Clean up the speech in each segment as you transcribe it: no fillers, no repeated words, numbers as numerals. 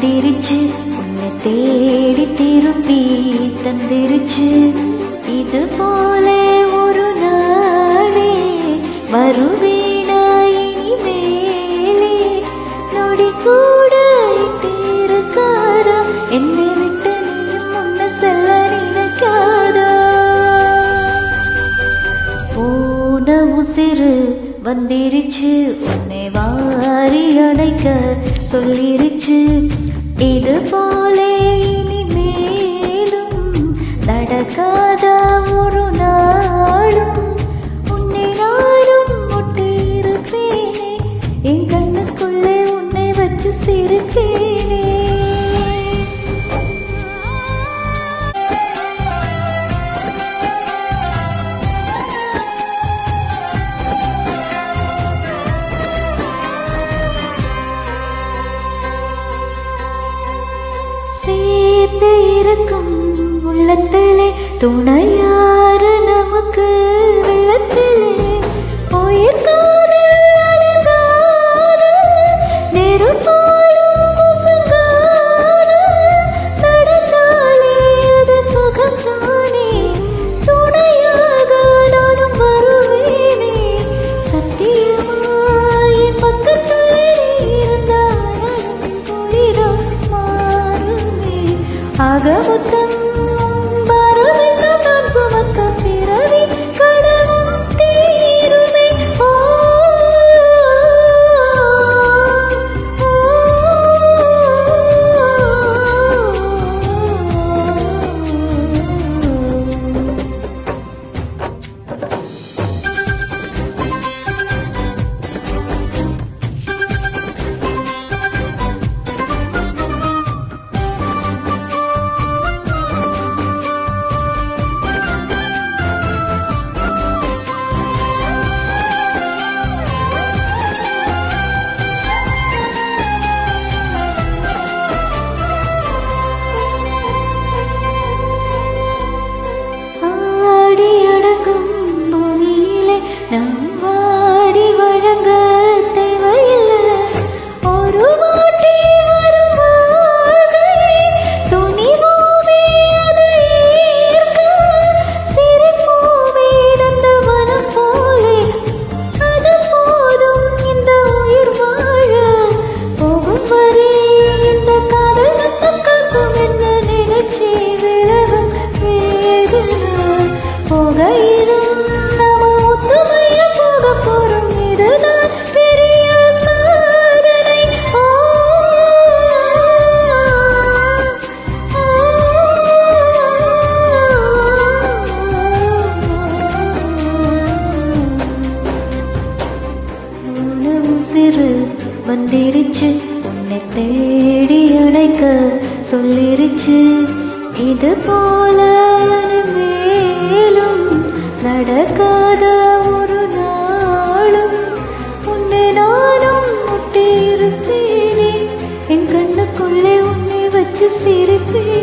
வந்திருச்சு, உன்னை தேடி திருப்பி தந்திருச்சு. இது போல ஒரு நாளே வருவேனா இனிமேலே, நொடி கூட இட்டிருக்காரா என்னை விட்டு நீயும் முன்ன செல்ல நினைக்காதா. போன உசிறு வந்திருச்சு, உன்னை வாரி அடைக்க சொல்லிருச்சு. இது போல இனிமேலும் நடக்காதா ஒரு நாளும், உன்னை நானும் ஒட்டியிருப்பேனே, என் கண்ணுக்குள்ளே உன்னை வச்சு சிரிப்பேனே. சேர்த்து இருக்கும் உள்ளத்திலே துணையாறு நமக்கு வெள்ளத்திலே, உயிர்காது அடங்காது நெருப்போடும் முசங்காது, நடந்தாலே அது சுகம்தானே, துணையாக நானும் வருவேனே. சத்தியமாய் என் பக்கத்துள்ளே இருந்தாலும் குளிரம் மாறுமே. அகமுத்தம் வரவெல்லாம் நான் சுமக்க பிறவி கடவும் தீருமே. நாம் வாடி வழங்க தேவையில்லை, ஒரு வாட்டி வரும் வாழ்கை துணிவோமே அதை ஏற்க, சிரிப்போமே நந்தவனம் போலே, அது போதும் இந்த உயிர் வாழ. போகும் வரை இந்த காதல் நம்ம காக்கும் என்ன நினைச்சி விலகும் வேதனா. போகையிலும் போரும் இதுதான் பெரிய சாதனை. உசிறு வந்திருச்சு, உன்னை தேடி அடைக்க சொல்லிருச்சு. இது போல மேலும் நடக்காத ஒரு நாளும், உன்னை நானும் ஒட்டியிருப்பேனே, என் கண்ணுக்குள்ளே உன்னை வச்சு சிரிப்பேனே.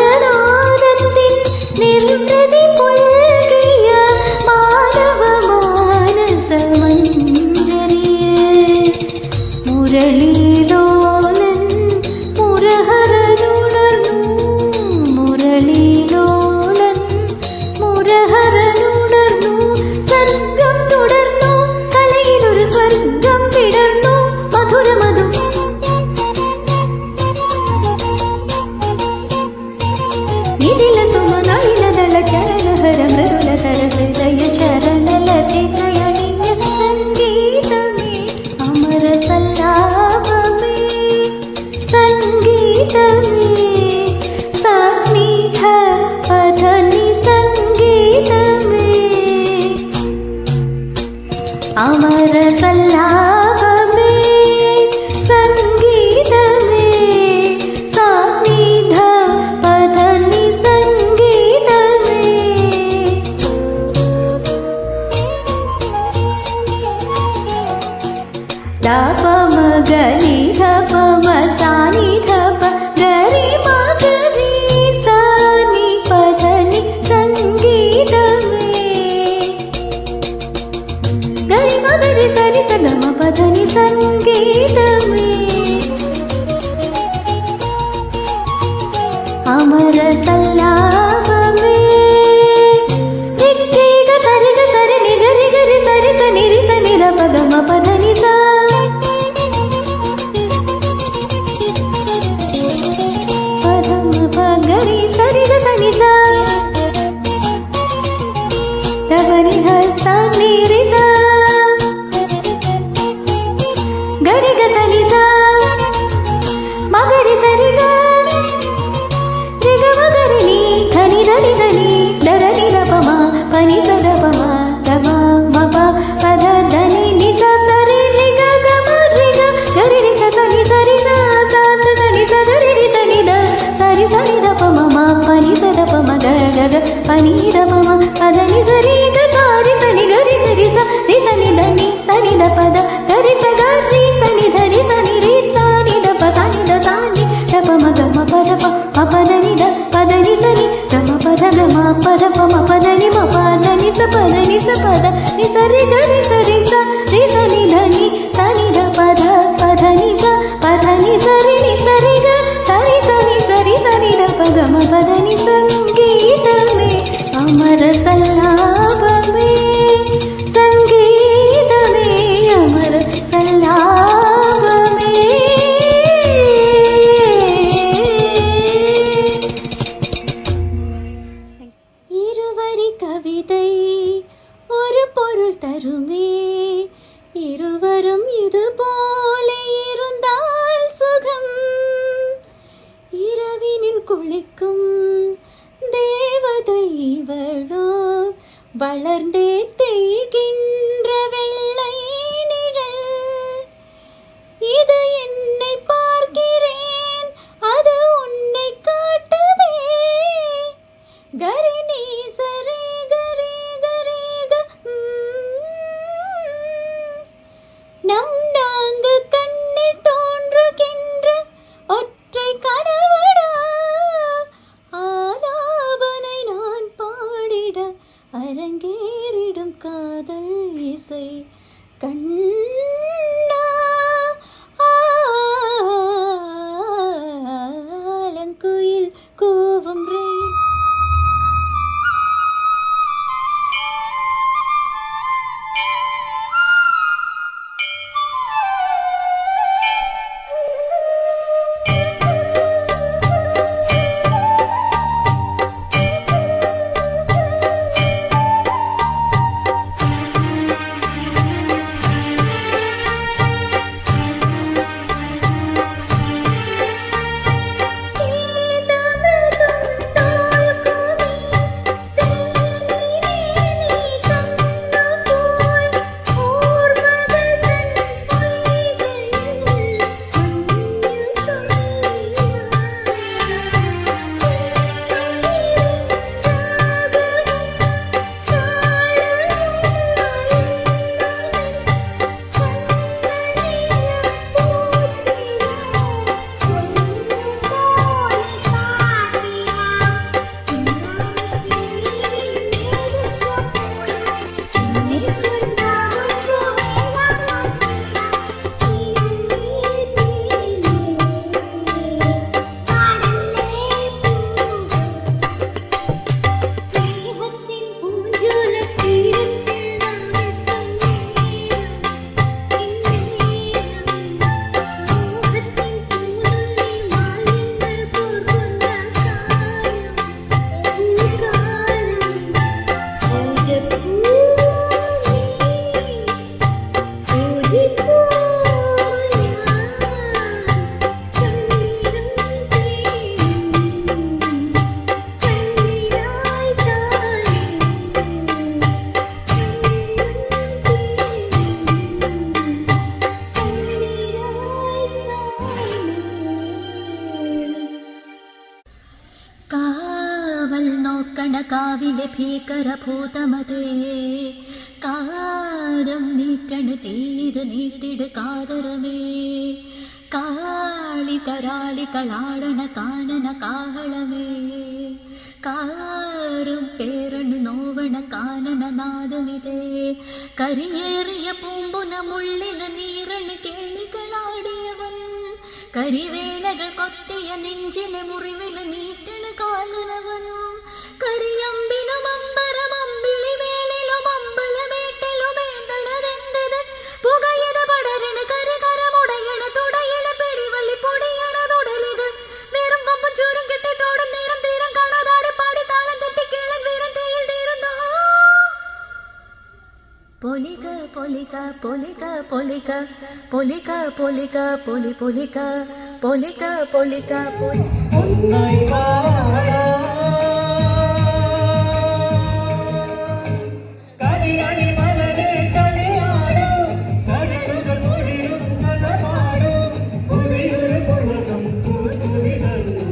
ஓங்காரநாதத்தின் நிர்மிருதி புல்கிய மாணவ மானச மஞ்சரியே, முரளிலோலன் முரஹரனுணர்ന്നു, முரளிலோலன் മുരഹരനുണർന്നു, സർഗം തുടർന്നു, കലയിലൊരു സ്വർഗം വിടർന്നു, മധുരമധു നിതില സുമനളിനദള ചരണഹര മൃദുലതര ഹൃദയ ശരണലതികയണിഞ്ഞ സംഗീതമേ, അമര സല്ലാപമേ, സംഗീതമേ, സാന്നിധ പദനി സംഗീതമേ, അമര സല്ലാപമേ, സംഗീതമേ, സാന്നിധ പദനി സംഗീതമേ. ದಾಪ ಮಗ ನಿ ಧಪ ಮ ಸಾ ನಿ ಧಪ ಗರಿ ಮ ಗರಿ ಸಾ ನಿ ಪಧ ನಿ ಸಂಗೀತಮೇ ಗರಿ ಮ ಗರಿ ಸರಿ ಸ ಗ ಮ ಪಧ ನಿ ಸಂಗೀತಮೇ ಅಮರ ಸಲ್ಲಾಪಮೇ ನಿಟ್ಟೀಗ ಸರಿಗ ಸರಿ ನಿ ಗರಿ ಗರಿ ಸರಿ ಸ ನಿರಿ ಸ ನಿರ ಪದ ಮ ಪದ ನಿ ಸ ಪದ ಮ ಪ ಗರಿ ಸರಿಗ ಸ ನಿ ಸ ತಗ ನಿ ಧ ಸ ನಿರಿ ಸ ಗರಿ ಗ ಸ ನಿ ಸ ಮಗರಿ ಸರಿ ಗ ರಿ ಗ ಮ ಗರಿ ನಿ ಧನಿ ಧನಿ ಧನಿ ಧರ ನಿ ದ ಪ ಮ ಪ ನಿ ಸ ದ ಪ ಮ ಗ ಮ ಮ ಪ ಪದ ಧನಿ ನಿ ಸ ಸರಿ ರಿ ಗ ಗ ಮ ರಿ ಗ ಗರಿ ರಿ ಸ ಸ ನಿ ಸ ರಿ ಸ ಸ ಸ ಸ ನಿ ಸ ಗರಿ ರಿ ಸ ನಿ ದ ಸರಿ ಸ ನಿ ದ ಪ ಮ ಮ ಪ ನಿ ಸ ದ ಪ ಮ ಗ ಗ ಗ ಪ ನಿ ದ ಪ ಮ ಪದ ನಿ ಸ ರಿ ಗ ಸ ರಿ ಸ ನಿ ಗ ರಿ ಸ ರಿ ಸ ರಿ ಸ ನಿ ದ ನಿ ಸ ನಿ ದ ಪ ದ ಗ ರಿ ಸ ಗ ರಿ ಸ ನಿ ಧ ರಿ ಸ ನಿ ರಿ ಸ ನಿ ದ ಪ ಸ ನಿ ದ ಸ ನಿ ದ ಪ ಮ ಗ ಮ ಪ ದ ಪ ಮ ಪ ದ ನಿ ದ ಪ ದ ನಿ ಸ ನಿ ದ ಮ ಪ ದ ಗ ಮ ಪ ದ ಪ ಮ ಪ ದ ನಿ ಮ ಪ ದ ನಿ ಸ ಪ ದ ನಿ ಸ ಪ ದ ನಿ ಸ ರಿ ಗ ರಿ ಸ ರಿ ಸ ರಿ ಸ ನಿ ಧ ನಿ ಸ ನಿ ದ ಪ ಧ ನಿ ಸ ಪ ಧ ನಿ ಸ ರಿ ನಿ ಸ ರಿ ಗ ಸ ರಿ ಸ ನಿ ಸ ರಿ ಸ ನಿ ದ ಪ ಗ ಮ ಪ ದ ನಿ ಸಂಗೀತಮೇ ಅಮರ ಸಲ್ಲಾಪಮೇ ಸಂಗೀತಮೇ ಅಮರ ಸಲ್ಲಾಪಮೇ இருவரி கவிதை ஒரு பொருள் தருமே இருவரும் இது போல இருந்தால் சுகம் இரவினில் குளிக்கும் தேவதை இவளோ வளர்ந்தே தேய்கின்ற வெள்ளை நிழல் இது என்னை பார்க்கிறேன் அது உன்னை காட்டுதே கரி நீ சரி கரி கரி க நம் நான்கு கண்ணில் தோன்றுகின்ற ஒற்றை கனவடா ஆலாபனை நான் பாடிட அரங்கேறிடும் காதல் இசை கண்ணா ஆலங்குயில் கூவும் ரெயின் കാവൽ നോക്കണ കാവിലെ ഭീകരഭൂതമതേ കാതം നീട്ടണു തീത് നീട്ടിട് കാതരമേ കാളി കരാളി കളാടണ കാനന കാഹളമേ കാറും പേരണു നോവണ കാനന നാദമിതേ കരിയേറിയ പൂമ്പുന മുള്ളില നീരണ കേളികളാടിയവൻ കരിവേലകൾ കൊത്തിയ നെഞ്ചിലെ മുറിവില നീട്ടണ കാലനവൻ കരിയമ്പിനും അമ്പരമമ്പിളി വേളിലും അമ്പലമേട്ടിലും ഏന്തണതെന്തത് പുകയത പടരണ കരകരമുടയണ തുടയില പിടിവള്ളി പൊടിയണ തുടലിത് വേറും കൊമ്പും ചൂരും കെട്ടിട്ടോടും നേരം തീരം കാണാതാടി പാടി താളം തെറ്റി കേളൻ വീരൻ തീയിൽ തീരുന്നു പൊലിക പൊലിക പൊലിക പൊലിക പൊലിക പൊലിക പൊലി പൊലിക പൊലിക പൊലിക ഒന്നായി വാഴാം കരിയണി മലരെ കളിയാടും കരളുകൾ മുഴിയും കഥ പാടും പുതിയൊരു പുളകം പൂത്തുവിടരും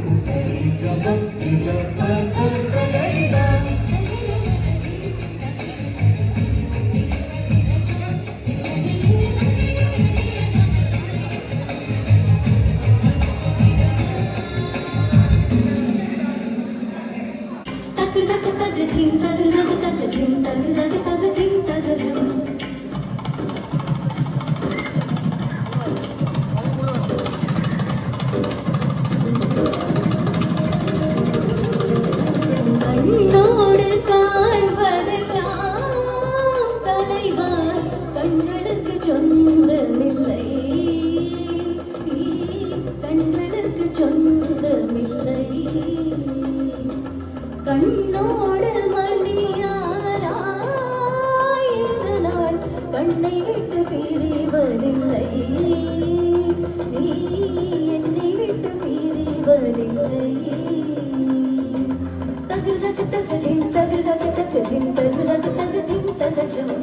கண்ணோடு காண்பதெல்லாம் தலைவா கண்களுக்கு சொந்தமில்லை கண்களுக்கு சொந்தமில்லை கண்ணோடு மணியாராய் இந்த நாள் கண்ணை விட்டு பிரிவதில்லை நீ என்னை விட்டு பிரிவதில்லை தகிர்தகு தகதின் தகிர்தகு தகதின் தகிர்தகு தகதின் தகஜம்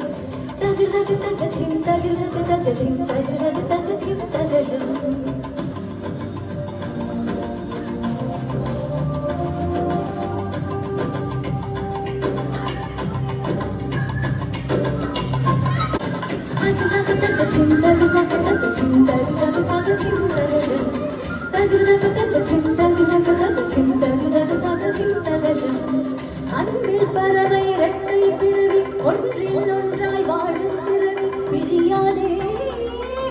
தகிர்தகு தகதின் தகிர்தகு தகதின் தகிர்தகு தகதின் தகஜம் அன்பில் பறவை இரட்டை பிறவி ஒன்றில் ஒன்றாய் வாழும் பிறவி பிரியாதே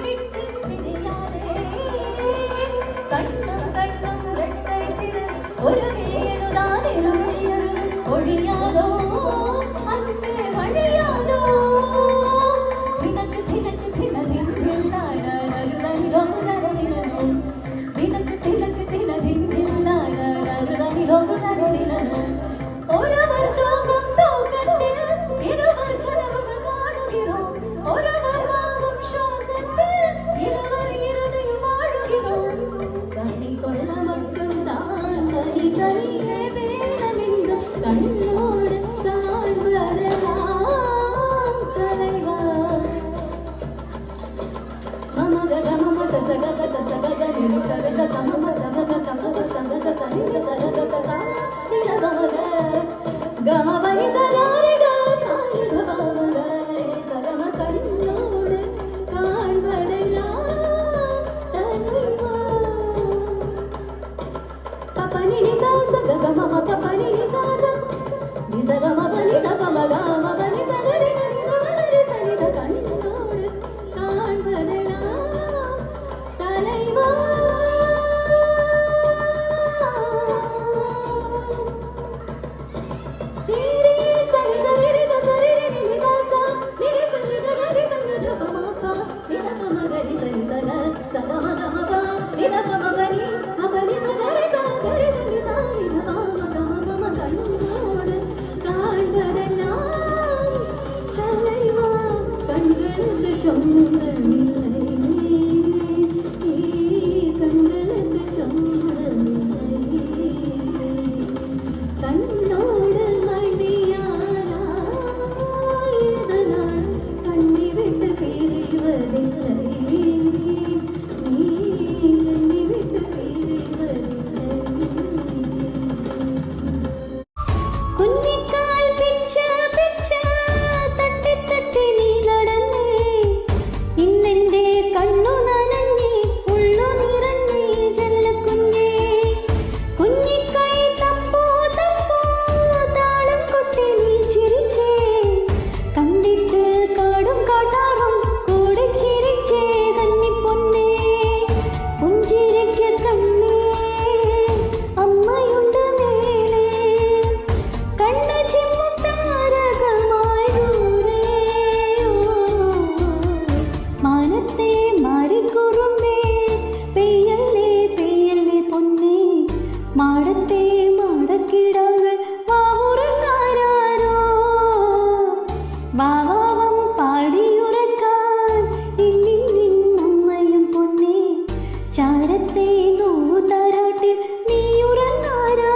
விட்டு பிரியாதே கண்ணும் கண்ணும் இரட்டை பிறவி ஒரு வேணுதான் இருமையது ஒழியாதோ அன்பே வழியாதோ தினக்கு தினக்கு தினதின் தினக்கு தினக்கு தினதின் ஒருவர் தூங்கும் தூக்கத்தில் இருவர் கனவுகள் காணுகிறோம் ஒருவர் வாங்கும் சுவாசத்தில் இருவர் இருதயம் வாழுகிறோம் கனி கொள்ள மட்டும்தான் கனி கனியே வேணமென்று கண்ணோடு காண்பதெல்லாம் தலைவா மமக கமம சசக சசக கனி சரக சமம சமக சமக சமக சனிக சரக சசா நிலவமக கமபனி சலாரிக சாயுத பவக சரம கண்ணோடு காண்பதெல்லாம் தலைவா பபனி நிசாச கமம பபனி நிசாச நிசகம பனி தபம கம பனி சகரி கனி கமரி சனித கண்ணோடு காண்பதெல்லாம் தலைவா Dee ചാരത്തെ നൂതരാട്ടിൽ നീയുറങ്ങാരോ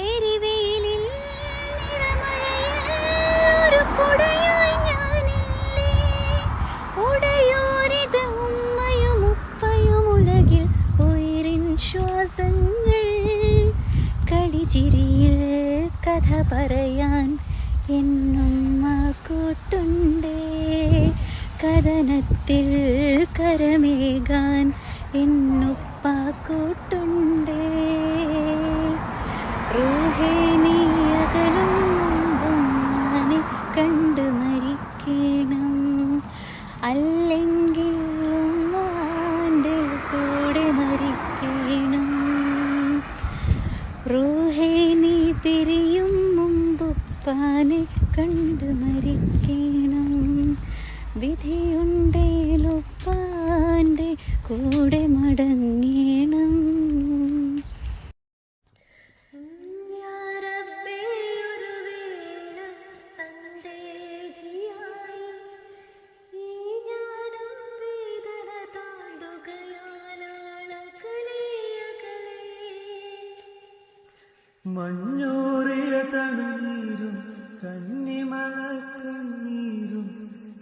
എരിവേലിൽ നിറമഴയിൽ ഒരു കുടയായി ഞാനില്ലേ ഉടയോരിത് ഉമ്മയും ഉപ്പയും ഉലകിൽ ഉയരിൻ ശ്വാസങ്ങൾ കളിചിരിയിൽ കഥ പറയാൻ എന്നുമ്മ കൂട്ടുണ്ടേ കഥനത്തിൽ കരമേകാൻ എന്നുപ്പ കൂട്ടുണ്ടേ റൂഹേ നീ അകലും മുമ്പും ഞാനെ കണ്ടു മരിക്കണം അല്ലെങ്കിൽ ഉമ്മാൻ്റെ കൂടെ മരിക്കണം റൂഹേ നീ പിരിയും മുമ്പുപ്പാനെ കണ്ടു മരിക്കണം വിധിയുണ്ടേലുപ്പാൻ്റെ കൂടെ മടങ്ങണം മഞ്ഞൂറിയ തണുനീരും കന്നിമഴ കണ്ണീരും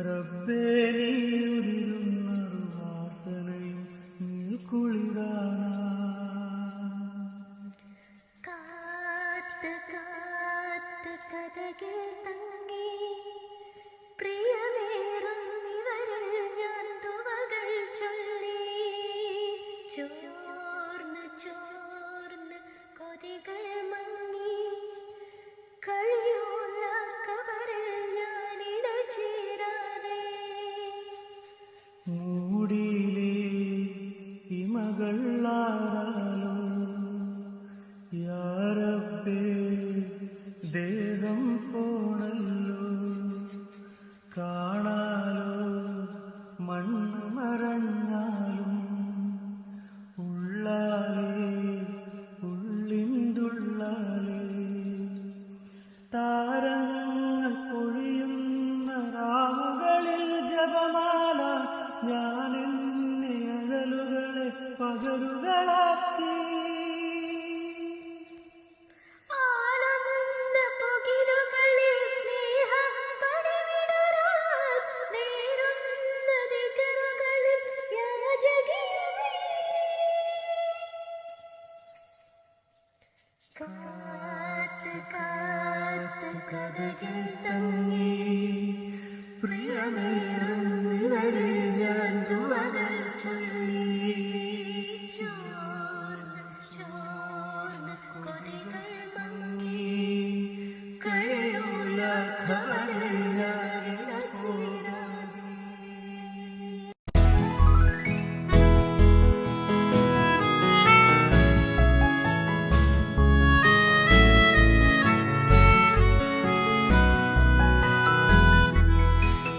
റബ്ബേ നീയുതിരുന്ന വാസനയും നീൽക്കുളിരാനാ കാത്ത് കാത്ത് കഥകൾ തങ്ങി പ്രിയമേറും ഇവരിൽ ഞാൻ തുവകൾ ചൊല്ലി ചോർന്ന് ചോർന്ന് കൊതികൾ മങ്ങി കഴിയൂല കബറിൽ ഞാൻ ഇടചേരാതെ മൂടിയിലേ ഇമകളാരാലോ യാ റബ്ബേ ദേഹം പോണല്ലോ കാണാലോ മണ്ണ് മറഞ്ഞാലും ഉള്ളാലേ ഉള്ളിൻ്റുള്ളാലേ താരങ്ങൾ പൊഴിയുന്ന രാവുകളിൽ ജപമാല ഞാൻ എന്നെ അഴലുകളെ പകരുകളാക്കി ആളമുന്ന പുകിലുകളിൽ സ്നേഹം പടിവിടരാൻ നേരുന്ന ദിക്റുകളിൽ യാചകിയായി കാത്ത് കാത്ത് കഥകൾ തങ്ങി പ്രിയമേറും ഇവരിൽ ഞാൻ ദുആകൾ ചൊല്ലി ചോർന്ന് ചോർന്ന് കൊതികൾ മങ്ങി കഴിയൂല ഖബറിൽ ഞാൻ ഇടചേരാതെ.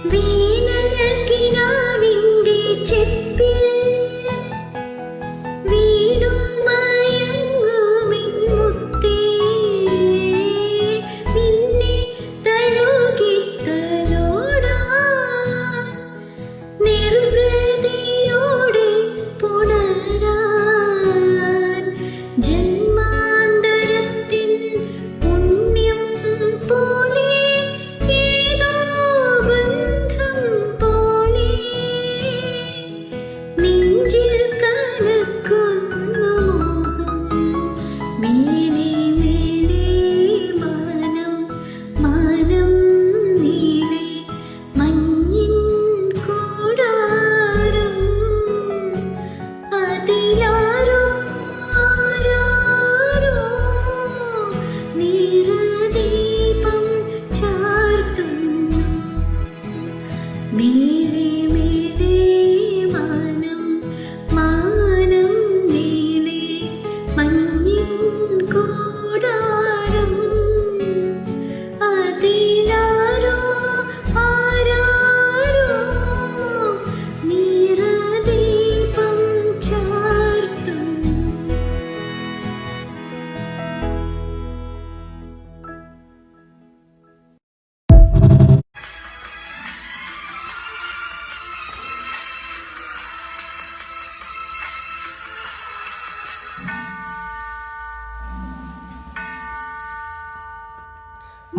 വീണ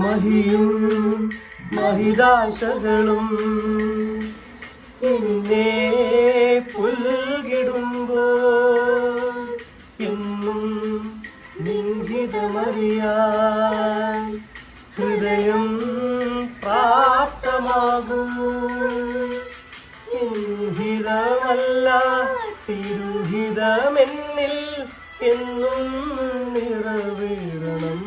മഹിയും മഹിതാശകളും എന്നെ പുൽകിടുമ്പോൾ എന്നും നിഹിതമറിയാൻ ഹൃദയം പ്രാപ്തമാകും. ഹിതമല്ല തിരുഹിതമെന്നിൽ എന്നും നിറവേറണം.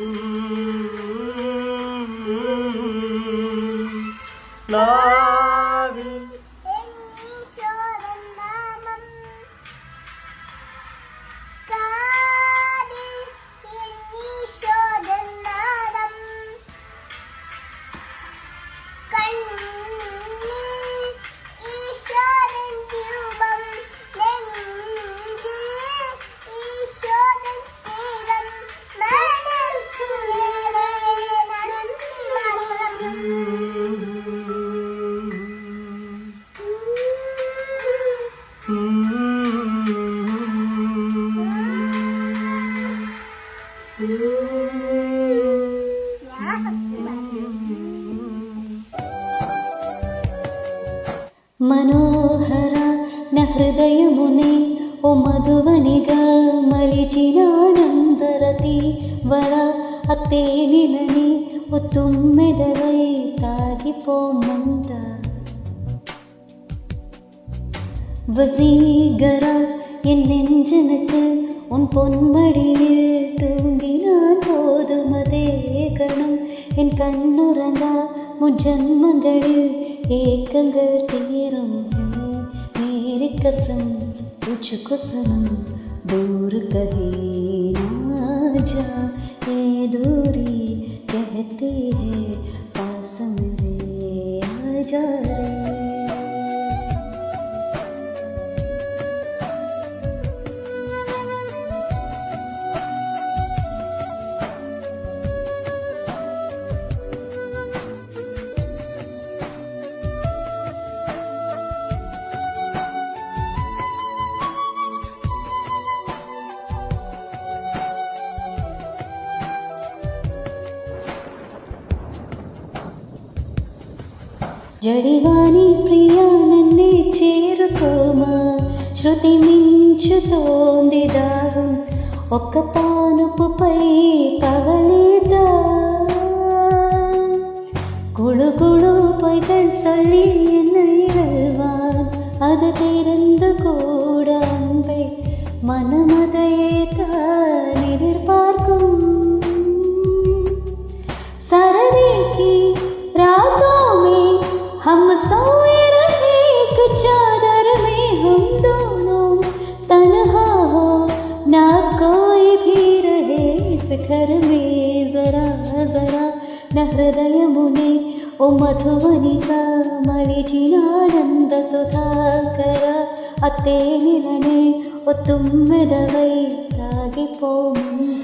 നാവിൽ മനോഹര ന ഹൃദയമുനെ ഓ ಮಧುವನಿಗ ಮಲಿಚಿನಾನಂದರತಿ ವರ ಅತ್ತೇನಿಲನಿ ಒ തുമ്മെതവൈ താകിപ്പോമന്ത வசீகரா என் நெஞ்சனுக்கு உன் பொன்மடியில் தூங்கினான் போதுமதே கணம் என் கண்ணுறங்கா முஜன்மங்களில் ஏக்கங்கள் தீரும் मेरे कसम तुझको सनम दूर कहीं ना जा ये दूरी कहती है पास मेरे आ जा रे. జడివాణి ప్రియా నన్నే చేరుకోమా శృతి మించుతోంది దాహం ఒక్క పానుపుపై పవళిదా குழு குழு பொய்கள் சொல்லி என்னை வெல்வான் அது தெரிந்து கூட அன்பை மனமதையே தான் எதிர்பார்க்கும் सरदी की रातों में हम सोए रहे एक चादर में हम दोनों तन्हा हो ना कोई भी रहे इस घर में जरा जरा न हृदय मुने ओ मधुवनिका मलिचिनानंद सुधाकर अते निलने ओ तुम्मेदवै तागिपोमुंद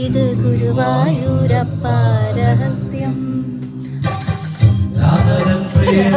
ഇത് ഗുരുവായൂരപ്പ രഹസ്യം. രാധ പ്രേമ